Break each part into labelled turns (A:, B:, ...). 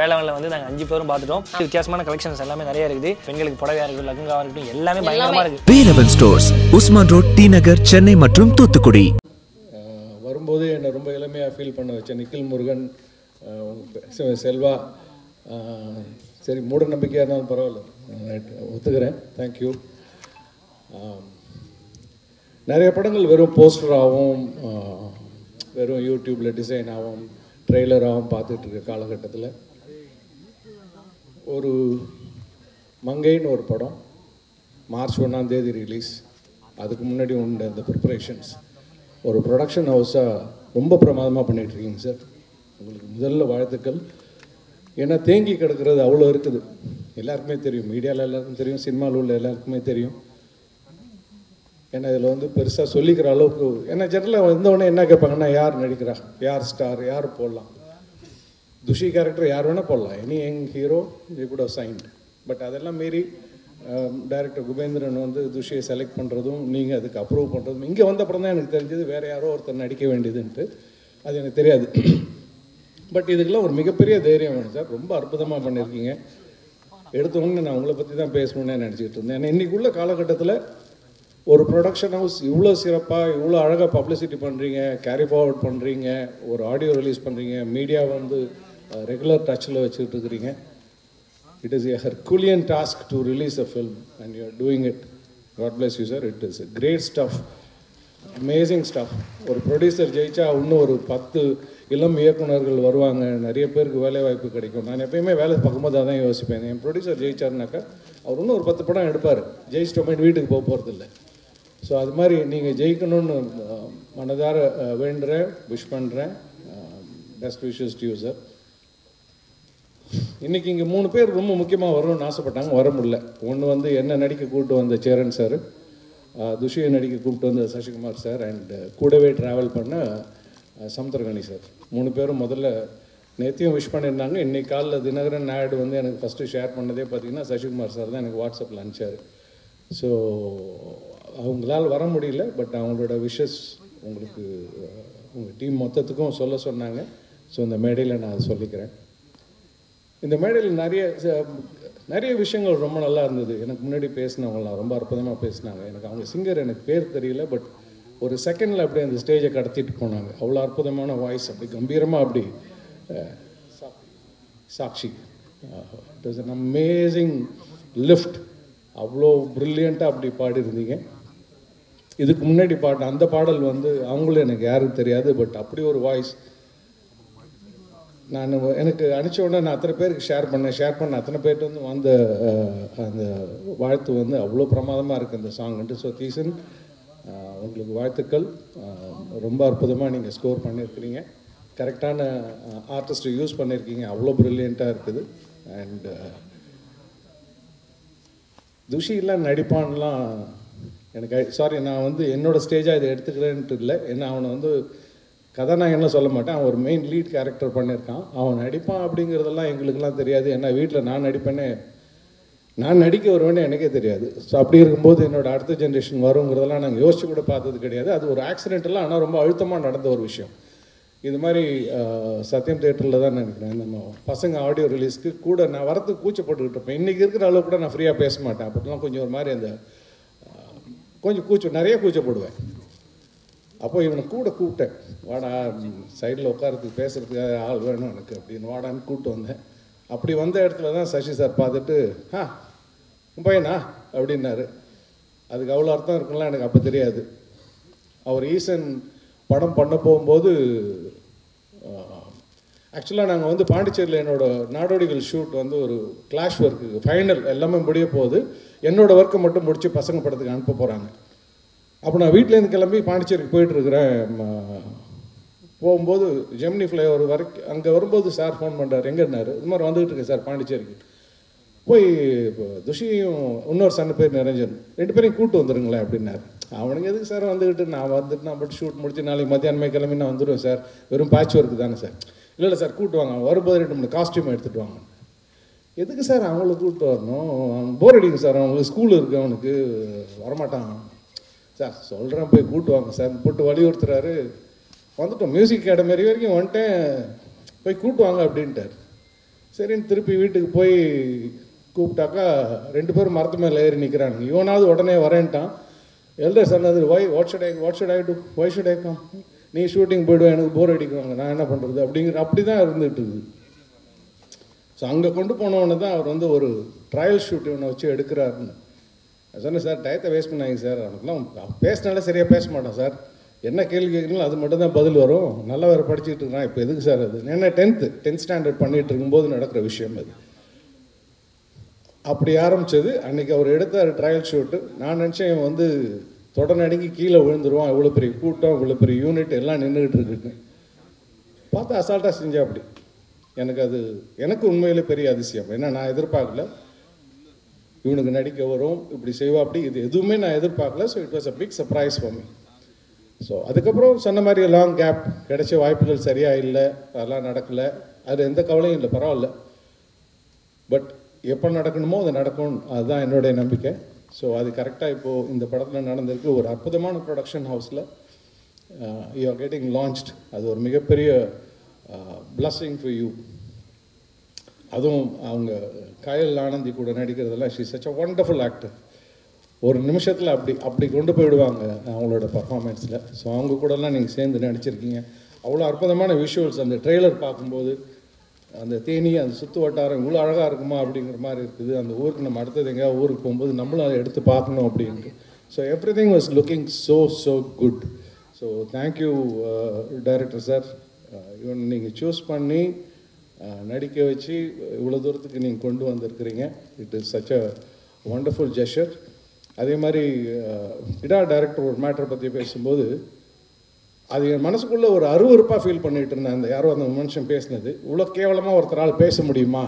A: வேளாங்கல்ல வந்து நாங்கள் 5 பேரும் பார்த்துட்டோம். வித்தியாசமான கலெக்ஷன்ஸ் எல்லாமே நிறைய இருக்குது. பெண்களுக்கு புடவையா இருக்கட்டும், லெஹங்காவா இருக்கட்டும், எல்லாமே பயங்கரமா இருக்கு.
B: Velavan stores, Usman road, T Nagar, Chennai மற்றும் தூத்துக்குடி.
C: வரும்போது என்னை ரொம்ப இளமையாக ஃபீல் பண்ண வச்சேன். நிக்கில் முருகன், செல்வா. சரி, மூட நம்பிக்கையாக இருந்தாலும் பரவாயில்ல, ஒத்துக்கிறேன். தேங்க்யூ. நிறைய படங்கள் வெறும் போஸ்டராகவும் வெறும் யூடியூப்பில் டிசைன் ஆகும், ட்ரெய்லராகவும் பார்த்துட்ருக்க காலகட்டத்தில் ஒரு மங்கைன்னு ஒரு படம் மார்ச் 1ஆம் தேதி ரிலீஸ். அதுக்கு முன்னாடி உண்டு அந்த ப்ரிப்பரேஷன்ஸ். ஒரு ப்ரொடக்ஷன் ஹவுஸாக ரொம்ப பிரமாதமாக பண்ணிகிட்ருக்கீங்க சார். உங்களுக்கு முதல்ல வாழ்த்துக்கள். ஏன்னா தேங்கி கிடக்கிறது அவ்வளோ இருக்குது. எல்லாருக்குமே தெரியும், மீடியாவில் எல்லாருக்கும் தெரியும், சினிமாவில் உள்ள எல்லாருக்குமே தெரியும். ஏன்னா இதில் வந்து பெருசாக சொல்லிக்கிற அளவுக்கு, ஏன்னா ஜெனரலாக வந்தவொடனே என்ன கேட்பாங்கன்னா, யார் நடிக்கிறா, யார் ஸ்டார், யார் போடலாம், துஷி கேரக்டர் யார் வேணால் போடலாம், any young hero you could have signed. But அதெல்லாம் மீறி டைரக்டர் குபேந்திரன் வந்து துஷியை செலக்ட் பண்ணுறதும் நீங்கள் அதுக்கு அப்ரூவ் பண்ணுறதும், இங்கே வந்த அப்புறம் தான் எனக்கு தெரிஞ்சது வேறு யாரோ ஒருத்தர் நடிக்க வேண்டியதுன்ட்டு. அது எனக்கு தெரியாது. பட் இதுக்கெல்லாம் ஒரு மிகப்பெரிய தைரியம் வேணும் சார். ரொம்ப அற்புதமாக பண்ணியிருக்கீங்க. எடுத்தோன்னு நான் உங்களை பற்றி தான் பேசணுன்னு நினச்சிக்கிட்டு இருந்தேன். ஏன்னா இன்றைக்குள்ள காலகட்டத்தில் ஒரு ப்ரொடக்ஷன் ஹவுஸ் இவ்வளோ சிறப்பாக இவ்வளோ அழகாக பப்ளிசிட்டி பண்ணுறீங்க, கேரி ஃபார்வர்ட் பண்ணுறீங்க, ஒரு ஆடியோ ரிலீஸ் பண்ணுறீங்க, மீடியா வந்து ரெகுலர் டச்சில் வச்சுக்கிட்டு இருக்கிறீங்க. It is a Herculean task to release a film and you are doing it. God bless you sir. It is great stuff, amazing stuff. ஒரு producer ஜெயிச்சா இன்னும் ஒரு 10 இளம் இயக்குநர்கள் வருவாங்க, நிறைய பேருக்கு வேலை வாய்ப்பு கிடைக்கும். நான் எப்பயுமே வேலை பார்க்கும்போது அதான் யோசிப்பேன். என் ப்ரொடியூசர் ஜெயிச்சாருனாக்கா அவர் இன்னும் ஒரு 10 படம் எடுப்பார். ஜெயிச்சிட்டோமே வீட்டுக்கு போகிறதில்ல. ஸோ அது மாதிரி நீங்கள் ஜெயிக்கணும்னு மனதார வேண்டுறேன், விஷ் பண்ணுறேன். Best wishes to you sir. இன்றைக்கி இங்கே 3 பேர் ரொம்ப முக்கியமாக வரணும்னு ஆசைப்பட்டாங்க, வர முடியல. ஒன்று வந்து என்ன நடிக்க கூப்பிட்டு வந்த சேரன் சார், துஷியை நடிக்க கூப்பிட்டு வந்த சசிகுமார் சார், அண்ட் கூடவே ட்ராவல் பண்ண சமுத்திரகனி சார். 3 பேரும் முதல்ல நேற்றையும் விஷ் பண்ணியிருந்தாங்க. இன்றைக்கி காலையில் தினகரன் நாயுடு வந்து எனக்கு ஃபஸ்ட்டு ஷேர் பண்ணதே பார்த்திங்கன்னா சசிகுமார் சார் தான் எனக்கு வாட்ஸ்அப்பில் அனுப்பிச்சார். ஸோ அவங்களால் வர முடியல, பட் அவங்களோட விஷஸ் உங்களுக்கு உங்கள் டீம் மொத்தத்துக்கும் சொல்ல சொன்னாங்க. ஸோ இந்த மேடையில் நான் அதை சொல்லிக்கிறேன். இந்த மேடையில் நிறைய விஷயங்கள் ரொம்ப நல்லா இருந்தது. எனக்கு முன்னாடி பேசினவங்களாம் ரொம்ப அற்புதமாக பேசினாங்க. எனக்கு அவங்க சிங்கர் எனக்கு பேர் தெரியல, பட் ஒரு செகண்டில் அப்படியே அந்த ஸ்டேஜை கடத்திட்டு போனாங்க. அவ்வளோ அற்புதமான வாய்ஸ், அப்படி கம்பீரமாக அப்படி Sakshi, it was an amazing lift. அவ்வளோ ப்ரில்லியண்ட்டாக அப்படி பாடிருந்தீங்க. இதுக்கு முன்னாடி அந்த பாடல் வந்து அவங்களும் எனக்கு யாரும் தெரியாது, பட் அப்படி ஒரு வாய்ஸ். நான் எனக்கு அனுப்பிச்ச உடனே நான் அத்தனை பேருக்கு ஷேர் பண்ண அத்தனை பேர்ட்டு வந்து வந்த அந்த வாழ்த்து வந்து அவ்வளோ பிரமாதமாக இருக்குது அந்த சாங்ன்ட்டு. ஸோ தீசன், உங்களுக்கு வாழ்த்துக்கள். ரொம்ப அற்புதமாக நீங்கள் ஸ்கோர் பண்ணியிருக்கிறீங்க. கரெக்டான ஆர்டிஸ்ட்டை யூஸ் பண்ணியிருக்கீங்க. அவ்வளோ ப்ரில்லியண்ட்டாக இருக்குது. அண்ட் துஷிலாம் நடிப்பான்லாம் எனக்கு சாரி, நான் வந்து என்னோடய ஸ்டேஜாக இதை எடுத்துக்கிறேன்ட்டு இல்லை. ஏன்னா அவனை வந்து கதாநாயகன்லாம் சொல்ல மாட்டேன், அவன் ஒரு மெயின் லீட் கேரக்டர் பண்ணியிருக்கான். அவன் நடிப்பான் அப்படிங்கிறதெல்லாம் எங்களுக்கெல்லாம் தெரியாது. ஏன்னா வீட்டில் நான் நடிப்பேனே, நான் நடிக்க வருவேனே எனக்கே தெரியாது. ஸோ அப்படி இருக்கும்போது என்னோடய அடுத்த ஜென்ரேஷன் வருங்கிறதெல்லாம் நாங்கள் யோசிச்சு கூட பார்த்தது கிடையாது. அது ஒரு ஆக்சிடென்டெல்லாம், ஆனால் ரொம்ப அழுத்தமாக நடந்த ஒரு விஷயம். இது மாதிரி சத்யம் தேட்டரில் தான் நினைக்கிறேன், நம்ம பசங்க ஆடியோ ரிலீஸ்க்கு கூட நான் வரத்துக்கு கூச்சப்பட்டுக்கிட்டு இருப்பேன். இன்றைக்கி இருக்கிற அளவு கூட நான் ஃப்ரீயாக பேச மாட்டேன். அப்படிலாம் கொஞ்சம் ஒரு மாதிரி அந்த கொஞ்சம் நிறைய கூச்சப்படுவேன். அப்போ இவனை கூட கூப்பிட்டேன், வாடா சைடில் உட்காரத்துக்கு பேசுகிறதுக்காக ஆள் வேணும் எனக்கு அப்படின்னு வாடான்னு கூப்பிட்டு வந்தேன். அப்படி வந்த இடத்துல தான் சசி சார் பார்த்துட்டு, உன் பையனா அப்படின்னாரு. அதுக்கு அவ்வளோ அர்த்தம் இருக்குலாம் எனக்கு அப்போ தெரியாது. அவர் ஈசன் படம் பண்ண போகும்போது ஆக்சுவலாக நாங்கள் வந்து பாண்டிச்சேரியில் என்னோடய நாடோடிகள் ஷூட் வந்து ஒரு கிளாஷ் ஒர்க்கு ஃபைனல் எல்லாமே முடிய போகுது. என்னோடய ஒர்க்கை மட்டும் முடித்து பசங்க படத்துக்கு அனுப்ப போகிறாங்க. அப்போ நான் வீட்டிலேருந்து கிளம்பி பாண்டிச்சேரிக்கு போயிட்டுருக்கிறேன். போகும்போது ஜெமினி ஃப்ளைஓவர் வரைக்கும் அங்கே வரும்போது சார் ஃபோன் பண்ணுறாரு, எங்கேன்னாரு, இது மாதிரி வந்துக்கிட்டு இருக்கேன் சார் பாண்டிச்சேரிக்கு. போய் இப்போ துஷியும் இன்னொரு சன்ன பேர் நிரஞ்சன் 2 பேரையும் கூப்பிட்டு வந்துடுங்களேன் அப்படின்னாரு. அவனுங்க எதுக்கு சார் வந்துக்கிட்டு, நான் வந்துட்டு நான் மட்டும் ஷூட் முடிச்சு நாளைக்கு மத்தியானமே கிளம்பி நான் வந்துடுவேன் சார், வெறும் பேட்ச் ஒர்க்கு தானே சார். இல்லை சார் கூப்பிட்டு வாங்க, வரும்போது 2-3 காஸ்ட்யூம் எடுத்துகிட்டு வாங்க. எதுக்கு சார் அவங்கள கூப்பிட்டு வரணும், அவன் போர் அடிக்கும் சார், அவங்களுக்கு ஸ்கூல் இருக்குது, அவனுக்கு வரமாட்டான் சார். சொல்கிறேன் போய் கூப்பிட்டு வாங்க சார் போட்டு வலியுறுத்துறாரு. வந்துட்டோம் மியூசிக் அகாடமி வரைக்கும் வந்துட்டேன், போய் கூப்பிட்டு வாங்க அப்படின்ட்டார். சரின்னு திருப்பி வீட்டுக்கு போய் கூப்பிட்டாக்கா 2 பேரும் மரத்து மேலே ஏறி நிற்கிறானுங்க. இவனாவது உடனே வரேன்ட்டான். எல்டர் சொன்னது what should I do why should I come, நீ ஷூட்டிங் போய்டுவேன், எனக்கு போர் அடிக்குவாங்க, நான் என்ன பண்ணுறது அப்படி தான் இருந்துகிட்டு இருக்குது. ஸோ அங்கே கொண்டு போனவொன்னு தான் அவர் வந்து ஒரு ட்ரையல் ஷூட் இவனை வச்சு எடுக்கிறாருன்னு சொன்னேன். சார் டயத்தை வேஸ்ட் பண்ணாங்க சார், அவனுக்குலாம் பேசினாலே சரியாக பேச மாட்டான் சார், என்ன கேள்வி கேட்குறீங்களோ அது மட்டும் தான் பதில் வரும், நல்லா வேறு படிச்சுட்டு இருக்கான், இப்போ எதுக்கு சார் அது, ஏன்னா 10th ஸ்டாண்டர்ட் பண்ணிகிட்டு இருக்கும்போது நடக்கிற விஷயம் அது. அப்படி ஆரம்பித்தது. அன்றைக்கி அவர் எடுத்தார் ட்ரையல் ஷூட்டு. நான் நினச்சேன் இவன் வந்து தொடர்நடுங்கி கீழே விழுந்துருவான், இவ்வளோ பெரிய கூட்டம், இவ்வளோ பெரிய யூனிட் எல்லாம் நின்றுக்கிட்டு இருக்குன்னு பார்த்தா அசால்ட்டாக செஞ்சா. அப்படி எனக்கு உண்மையிலே பெரிய அதிசயம். ஏன்னா நான் எதிர்பார்க்கல இவனுக்கு நடிக்க வரும், இப்படி செய்வா, அப்படி இது எதுவுமே நான் எதிர்பார்க்கல. So it was a big surprise for me. So அதுக்கப்புறம் சொன்ன மாதிரி லாங் கேப், கிடைச்ச வாய்ப்புகள் சரியாக இல்லை, அதெல்லாம் நடக்கலை, அது எந்த கவலையும் இல்லை, பரவாயில்ல. பட் எப்போ நடக்கணுமோ அது நடக்கும், அதுதான் என்னுடைய நம்பிக்கை. ஸோ அது கரெக்டாக இப்போது இந்த படத்தில் நடந்திருக்கு. ஒரு அற்புதமான ப்ரொடக்ஷன் ஹவுஸில் யூ ஆர் கெட்டிங் லான்ச்ட். அது ஒரு மிகப்பெரிய பிளஸ்ஸிங் ஃபார் யூ. அதுவும் அவங்க கயல் ஆனந்தி கூட நடிக்கிறதெல்லாம் she such a wonderful actor. ஒரு நிமிஷத்தில் அப்படி கொண்டு போயிடுவாங்க அவங்களோட பர்ஃபார்மன்ஸில். ஸோ அவங்க கூடலாம் நீங்கள் சேர்ந்து நடிச்சிருக்கீங்க. அவ்வளோ அற்புதமான விஷுவல்ஸ். அந்த ட்ரெய்லர் பார்க்கும்போது அந்த தேனி, அந்த சுற்று வட்டாரம் இவ்வளோ அழகாக இருக்குமா அப்படிங்கிற மாதிரி இருக்குது. அந்த ஊருக்கு நம்ம அடுத்தது எங்கேயாவது ஊருக்கு போகும்போது நம்மளும் அதை எடுத்து பார்க்கணும் அப்படின்ட்டு. So every thing was looking so good. So thank you director sir. இவன் நீங்கள் சூஸ் பண்ணி நடிக்க வச்சு இவ்வளோ தூரத்துக்கு நீங்கள் கொண்டு வந்திருக்கிறீங்க. It is such a wonderful gesture. அதே மாதிரி இடா டைரக்டர் ஒரு மேட்டரை பற்றி பேசும்போது அது என் மனசுக்குள்ளே ஒரு அருவருப்பாக ஃபீல் பண்ணிகிட்டு இருந்தேன். அந்த யாரோ அந்த மனுஷன் பேசினது, இவ்வளோ கேவலமாக ஒருத்தரால் பேச முடியுமா,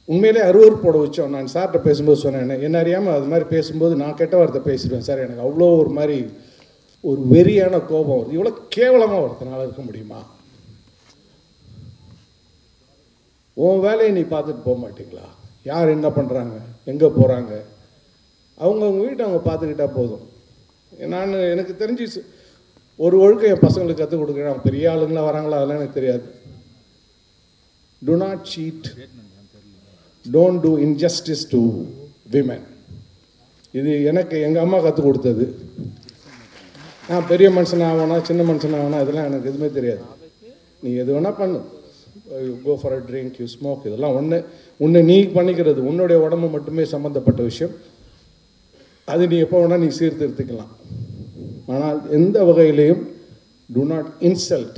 C: உண்மையிலே அருவருப்போட வச்சோம். நான் சார்கிட்ட பேசும்போது சொன்னேன், என்ன அறியாமல் அது மாதிரி பேசும்போது நான் கெட்ட வார்த்தை பேசிடுவேன் சார், எனக்கு அவ்வளோ ஒரு மாதிரி ஒரு வெறியான கோபம் வருது, இவ்வளோ கேவலமாக ஒருத்தனால இருக்க முடியுமா, உன் வேலையை நீ பார்த்துட்டு போக மாட்டீங்களா, யார் என்ன பண்ணுறாங்க எங்கே போகிறாங்க அவங்கவுங்க வீட்டை அவங்க பார்த்துக்கிட்டா போதும். எனக்கு தெரிஞ்சு ஒரு ஒழுக்கம் என் பசங்களுக்கு கற்றுக் கொடுக்குறேன். அவங்க பெரிய ஆளுங்களாம் வராங்களா அதெல்லாம் எனக்கு தெரியாது. Do not cheat, don't do injustice to women. இது எனக்கு எங்கள் அம்மா கற்றுக் கொடுத்தது. நான் பெரிய மனுஷன் ஆகணா சின்ன மனுஷன் ஆகணா இதெல்லாம் எனக்கு எதுவுமே தெரியாது. நீ எது வேணால் பண்ணு, go for a drink, you smoke, இதெல்லாம் உன்னை நீ பண்ணிக்கிறது, உன்னுடைய உடம்பு மட்டுமே சம்மந்தப்பட்ட விஷயம். அது நீ எப்போ வேணால் நீ சீர்திருத்திக்கலாம். ஆனால் எந்த வகையிலையும் do not insult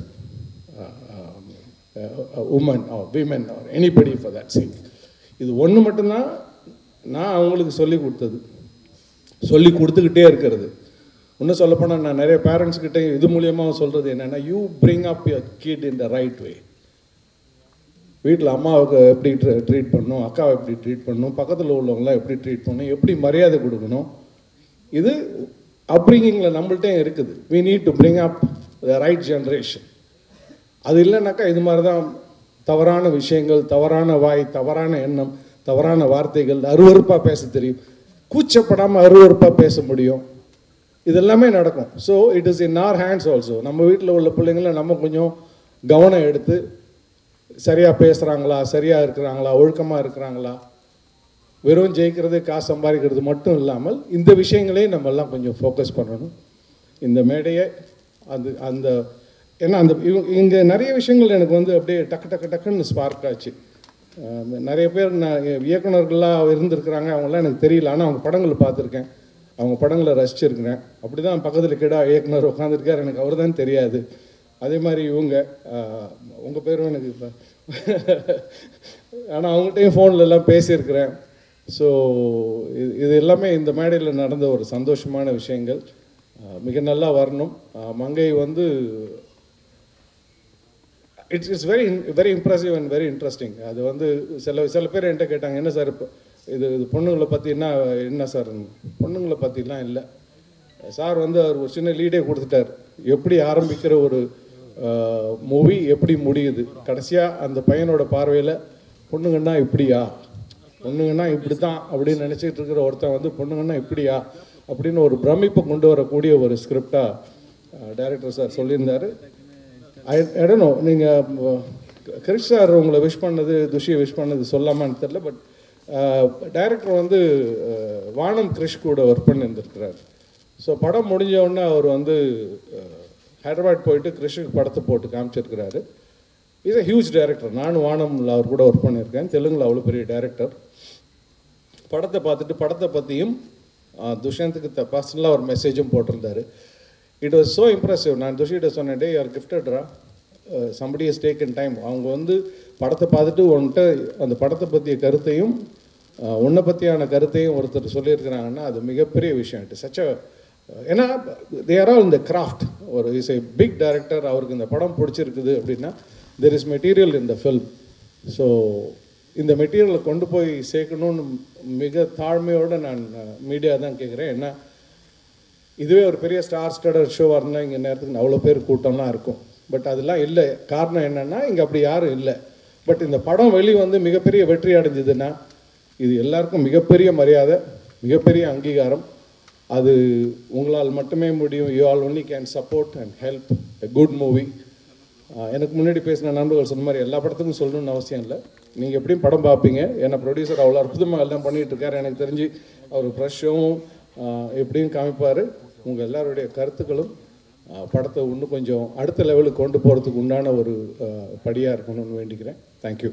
C: a woman or women or anybody for that sake. இது ஒன்று மட்டும்தான் நான் அவங்களுக்கு சொல்லி கொடுத்தது, சொல்லி கொடுத்துக்கிட்டே இருக்கிறது. இன்னும் சொல்லப்போனால் நான் நிறைய பேரண்ட்ஸ்கிட்ட இது மூலியமாக சொல்கிறது என்னென்னா, you bring up your kid in the right way. வீட்டில் அம்மாவுக்கு எப்படி ட்ரீட் பண்ணணும், அக்காவை எப்படி ட்ரீட் பண்ணணும், பக்கத்தில் உள்ளவங்களாம் எப்படி ட்ரீட் பண்ணணும், எப்படி மரியாதை கொடுக்கணும், இது அப்ரிங்கிங்கில் நம்மள்கிட்டையும் இருக்குது. We need to bring up the right generation. அது இல்லைனாக்கா இது மாதிரி தான் தவறான விஷயங்கள், தவறான வாய், தவறான எண்ணம், தவறான வார்த்தைகள், அருவருப்பாக பேச தெரியும், கூச்சப்படாமல் அருவருப்பாக பேச முடியும், இதெல்லாமே நடக்கும். So it is in our hands also. நம்ம வீட்டில் உள்ள பிள்ளைங்களை நம்ம கொஞ்சம் கவனம் எடுத்து சரியாக பேசுகிறாங்களா, சரியாக இருக்கிறாங்களா, ஒழுக்கமாக இருக்கிறாங்களா, வெறும் ஜெயிக்கிறது காசு சம்பாதிக்கிறது மட்டும் இல்லாமல் இந்த விஷயங்களையும் நம்மெல்லாம் கொஞ்சம் ஃபோக்கஸ் பண்ணணும். இந்த மேடையை அந்த ஏன்னா இங்கே நிறைய விஷயங்கள் எனக்கு வந்து அப்படியே டக்குன்னு ஸ்பார்க் ஆச்சு. நிறைய பேர் இயக்குனர்கள்லாம் இருந்திருக்கிறாங்க, அவங்களாம் எனக்கு தெரியல, ஆனால் அவங்க படங்களை பார்த்துருக்கேன், அவங்க படங்களை ரசிச்சிருக்கிறேன். அப்படி தான் பக்கத்தில் கிடா இயக்குனர் உட்காந்துருக்கார், எனக்கு அவர் தான் தெரியாது. அதே மாதிரி உங்கள் பேரும் எனக்கு இப்போ ஆனால் அவங்கள்ட்டையும் ஃபோனில் எல்லாம் பேசியிருக்கிறேன். ஸோ இது எல்லாமே இந்த மேடையில் நடந்த ஒரு சந்தோஷமான விஷயங்கள். மிக நல்லா வரணும். மங்கை வந்து it's very impressive and very interesting. அது வந்து சில பேர் என்கிட்ட கேட்டாங்க, என்ன சார் இப்போ இது பொண்ணுங்களை பற்றி என்ன சார், பொண்ணுங்களை பற்றிலாம் இல்லை சார். வந்து அவர் ஒரு சின்ன லீடே கொடுத்துட்டார், எப்படி ஆரம்பிக்கிற ஒரு மூவி எப்படி முடியுது, கடைசியாக அந்த பையனோட பார்வையில் பொண்ணுங்கன்னா இப்படியா, பொண்ணுங்கன்னா இப்படி தான் அப்படின்னு நினச்சிக்கிட்டு இருக்கிற ஒருத்தன் வந்து பொண்ணுங்கன்னா இப்படியா அப்படின்னு ஒரு பிரமிப்பை கொண்டு வரக்கூடிய ஒரு ஸ்கிரிப்டாக டைரக்டர் சார் சொல்லியிருந்தார். ஐ டோன்ட் நோ, நீங்கள் கிரிஷ் சார் உங்களை விஷ் பண்ணது, துஷியை விஷ் பண்ணது சொல்லாமான்னு தெரில. பட் டைரக்டர் வந்து வானம் கிரிஷ் கூட ஒர்க் பண்ணியிருந்துருக்கிறார். ஸோ படம் முடிஞ்ச உடனே அவர் வந்து ஹைதராபாத் போயிட்டு கிரிஷுக்கு படத்தை போட்டு காமிச்சிருக்கிறாரு. Is a huge director. நானும் வானமில் அவர் கூட ஒர்க் பண்ணியிருக்கேன். தெலுங்கில் அவ்வளோ பெரிய டைரக்டர். படத்தை பார்த்துட்டு படத்தை பற்றியும் துஷ்யந்துக்கு பர்சனலாக ஒரு மெசேஜும் போட்டிருந்தாரு. It was so impressive. நான் துஷிகிட்ட சொன்னேன், டே ஆர் கிஃப்டட்ரா, சம்படி ஹஸ் டேக்கன் டைம். அவங்க வந்து படத்தை பார்த்துட்டு உன்கிட்ட அந்த படத்தை பற்றிய கருத்தையும் உன்னை பற்றியான கருத்தையும் ஒருத்தர் சொல்லியிருக்கிறாங்கன்னா அது மிகப்பெரிய விஷயம். இட் சச் அ, ஏன்னா தே ஆர் ஆல் இந்த கிராஃப்ட். ஒரு இஸ் ஏ பிக் டைரக்டர், அவருக்கு இந்த படம் பிடிச்சிருக்குது அப்படின்னா there is material in the film. So இந்த மெட்டீரியலை கொண்டு போய் சேர்க்கணும்னு மிக தாழ்மையோடு நான் மீடியா தான் கேட்குறேன். ஏன்னா இதுவே ஒரு பெரிய ஸ்டார் ஸ்டடர் ஷோவாக இருந்தால் இங்கே நேரத்துக்கு அவ்வளோ பேர் கூட்டம்லாம் இருக்கும். பட் அதெல்லாம் இல்லை. காரணம் என்னென்னா இங்கே அப்படி யாரும் இல்லை. பட் இந்த படம் வெளி வந்து மிகப்பெரிய வெற்றி அடைஞ்சதுன்னா இது எல்லாருக்கும் மிகப்பெரிய மரியாதை, மிகப்பெரிய அங்கீகாரம். அது உங்களால் மட்டுமே முடியும். You all only can support and help a good movie. எனக்கு முன்னாடி பேசின நண்பர்கள் சொன்ன மாதிரி எல்லா படத்துக்கும் சொல்லணும்னு அவசியம் இல்லை. நீங்கள் எப்படியும் படம் பார்ப்பீங்க. ஏன்னா ப்ரொடியூசர் அவ்வளோ அற்புதமாக எல்லாம் பண்ணிகிட்டு இருக்காரு. எனக்கு தெரிஞ்சு அவர் ஃப்ரெஷ்ஷும் எப்படியும் காமிப்பார். உங்கள் எல்லாருடைய கருத்துக்களும் படத்தை இன்னும் கொஞ்சம் அடுத்த லெவலுக்கு கொண்டு போகிறதுக்கு உண்டான ஒரு படியாக இருக்கணும்னு வேண்டிக்கிறேன். தேங்க்யூ.